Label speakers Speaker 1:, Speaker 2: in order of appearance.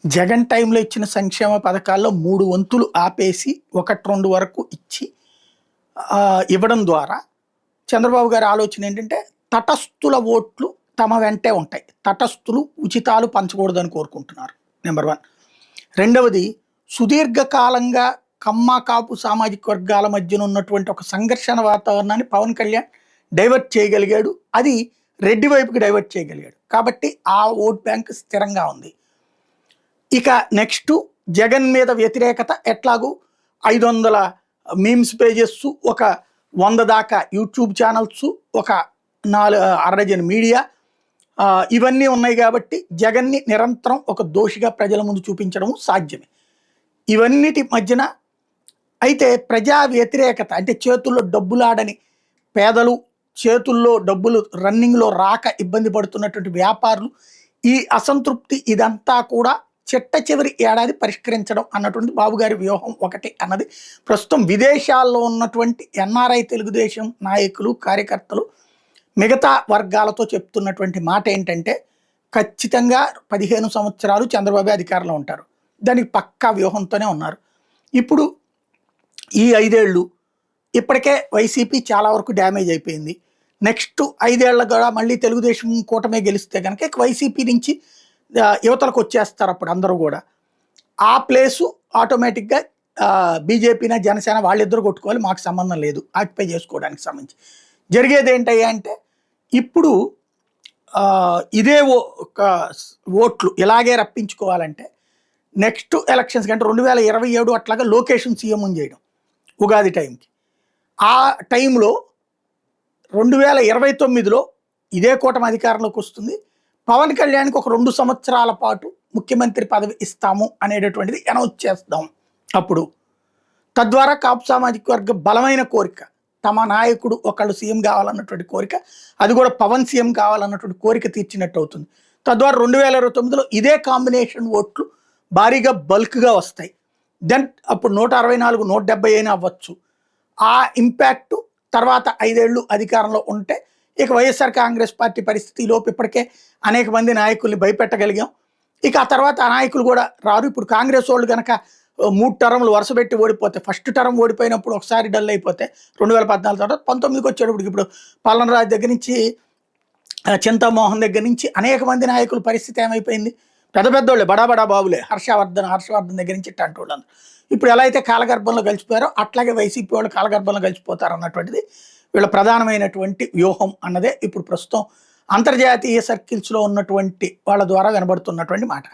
Speaker 1: జగన్ టైంలో ఇచ్చిన సంక్షేమ పథకాల్లో 3 వంతులు ఆపేసి 1, 2 వరకు ఇచ్చి ఇవ్వడం ద్వారా చంద్రబాబు గారి ఆలోచన ఏంటంటే తటస్థుల ఓట్లు తమ వెంటే ఉంటాయి. తటస్థులు ఉచితాలు పంచకూడదని కోరుకుంటున్నారు. నెంబర్ 1. రెండవది, సుదీర్ఘకాలంగా కమ్మ కాపు సామాజిక వర్గాల మధ్యన ఉన్నటువంటి ఒక సంఘర్షణ వాతావరణాన్ని పవన్ కళ్యాణ్ డైవర్ట్ చేయగలిగాడు. అది రెడ్డి వైపుకి డైవర్ట్ చేయగలిగాడు. కాబట్టి ఆ ఓట్ బ్యాంక్ స్థిరంగా ఉంది. ఇక నెక్స్ట్, జగన్ మీద వ్యతిరేకత ఎట్లాగూ 500 మీమ్స్ పేజెస్, ఒక 100 దాకా యూట్యూబ్ ఛానల్స్, ఒక 4 మీడియా, ఇవన్నీ ఉన్నాయి కాబట్టి జగన్ని నిరంతరం ఒక దోషిగా ప్రజల ముందు చూపించడం సాధ్యమే. ఇవన్నిటి మధ్యన అయితే ప్రజా వ్యతిరేకత అంటే చేతుల్లో డబ్బులాడని పేదలు, చేతుల్లో డబ్బులు రన్నింగ్లో రాక ఇబ్బంది పడుతున్నటువంటి వ్యాపారులు, ఈ అసంతృప్తి ఇదంతా కూడా చిట్ట చివరి ఏడాది పరిష్కరించడం అన్నటువంటి బాబు గారి వ్యూహం ఒకటి అన్నది ప్రస్తుతం విదేశాల్లో ఉన్నటువంటి ఎన్ఆర్ఐ తెలుగుదేశం నాయకులు, కార్యకర్తలు, మిగతా వర్గాలతో చెప్తున్నటువంటి మాట ఏంటంటే ఖచ్చితంగా 15 సంవత్సరాలు చంద్రబాబు అధికారంలో ఉంటారు. దానికి పక్కా వ్యూహంతోనే ఉన్నారు. ఇప్పుడు ఈ 5 ఏళ్ళు ఇప్పటికే వైసీపీ చాలా వరకు డ్యామేజ్ అయిపోయింది. నెక్స్ట్ 5 ఏళ్ళ కూడా మళ్ళీ తెలుగుదేశం కూటమే గెలిస్తే కనుక వైసీపీ నుంచి యువతలకు వచ్చేస్తారు. అప్పుడు అందరూ కూడా ఆ ప్లేసు ఆటోమేటిక్గా బీజేపీనా జనసేన వాళ్ళిద్దరు కొట్టుకోవాలి, మాకు సంబంధం లేదు ఆక్యుపై చేసుకోవడానికి సంబంధించి. జరిగేది ఏంటయ్యా అంటే ఇప్పుడు ఇదే ఓట్లు ఇలాగే రప్పించుకోవాలంటే నెక్స్ట్ ఎలక్షన్స్ కంటే 2027 అట్లాగా లొకేషన్ సీఎం చేయడం ఉగాది టైంకి. ఆ టైంలో 2029లో ఇదే కూటమి అధికారంలోకి వస్తుంది. పవన్ కళ్యాణ్కి ఒక 2 సంవత్సరాల పాటు ముఖ్యమంత్రి పదవి ఇస్తాము అనేటటువంటిది అనౌన్స్ చేస్తాం. అప్పుడు తద్వారా కాపు సామాజిక వర్గ బలమైన కోరిక, తమ నాయకుడు ఒకళ్ళు సీఎం కావాలన్నటువంటి కోరిక, అది కూడా పవన్ సీఎం కావాలన్నటువంటి కోరిక తీర్చినట్టు అవుతుంది. తద్వారా 2029లో ఇదే కాంబినేషన్ ఓట్లు భారీగా బల్క్గా వస్తాయి. దెన్ అప్పుడు 164, 170 అయినా అవ్వచ్చు. ఆ ఇంపాక్ట్ తర్వాత 5 ఏళ్ళు అధికారంలో ఉంటే ఇక వైఎస్ఆర్ కాంగ్రెస్ పార్టీ పరిస్థితి లోపు ఇప్పటికే అనేక మంది నాయకుల్ని భయపెట్టగలిగాం. ఇక ఆ తర్వాత ఆ నాయకులు కూడా రారు. ఇప్పుడు కాంగ్రెస్ వాళ్ళు కనుక 3 టర్మ్లు వరుసపెట్టి ఓడిపోతే, ఫస్ట్ టర్మ్ ఓడిపోయినప్పుడు ఒకసారి డల్ అయిపోతే 2014 తర్వాత 19కి వచ్చేటప్పటికి ఇప్పుడు పాలనరాజు దగ్గర నుంచి చింతామోహన్ దగ్గర నుంచి అనేక మంది నాయకుల పరిస్థితి ఏమైపోయింది? పెద్ద పెద్దోళ్ళే, బడా బాబులే, హర్షవర్ధన్ దగ్గర నుంచి ఇట్టంటోళ్ళు. ఇప్పుడు ఎలా అయితే కాలగర్భంలో కలిసిపోయారో అట్లాగే వైసీపీ వాళ్ళు కాలగర్భంలో కలిసిపోతారు అన్నటువంటిది వీళ్ళ ప్రధానమైనటువంటి వ్యూహం అన్నదే ఇప్పుడు ప్రస్తుతం అంతర్జాతీయ సర్కిల్స్లో ఉన్నటువంటి వాళ్ళ ద్వారా వినబడుతున్నటువంటి మాట.